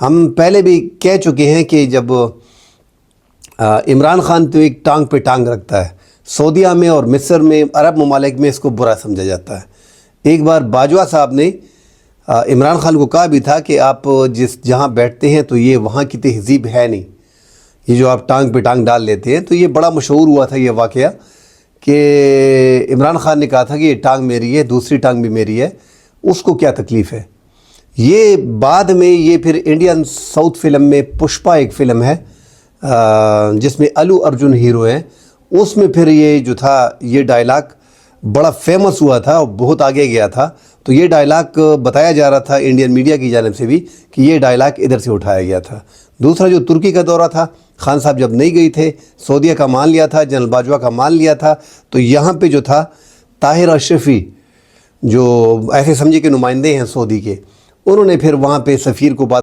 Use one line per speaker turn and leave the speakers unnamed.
ہم پہلے بھی کہہ چکے ہیں کہ جب عمران خان تو ایک ٹانگ پہ ٹانگ رکھتا ہے، سعودیہ میں اور مصر میں، عرب ممالک میں اس کو برا سمجھا جاتا ہے۔ ایک بار باجوہ صاحب نے عمران خان کو کہا بھی تھا کہ آپ جہاں بیٹھتے ہیں تو یہ وہاں کی تہذیب ہے نہیں، یہ جو آپ ٹانگ پہ ٹانگ ڈال لیتے ہیں۔ تو یہ بڑا مشہور ہوا تھا یہ واقعہ کہ عمران خان نے کہا تھا کہ یہ ٹانگ میری ہے، دوسری ٹانگ بھی میری ہے، اس کو کیا تکلیف ہے۔ یہ بعد میں یہ پھر انڈین ساؤتھ فلم میں پشپا ایک فلم ہے جس میں الو ارجن ہیرو ہیں، اس میں پھر یہ جو تھا یہ ڈائلاگ بڑا فیمس ہوا تھا اور بہت آگے گیا تھا۔ تو یہ ڈائلاگ بتایا جا رہا تھا انڈین میڈیا کی جانب سے بھی کہ یہ ڈائلاگ ادھر سے اٹھایا گیا تھا۔ دوسرا جو ترکی کا دورہ تھا، خان صاحب جب نہیں گئی تھے، سعودیہ کا مان لیا تھا، جنرل باجوہ کا مان لیا تھا، تو یہاں پہ جو تھا طاہر اشرفی جو ایسے سمجھے کہ نمائندے ہیں سعودی کے، انہوں نے پھر وہاں پہ سفیر کو بات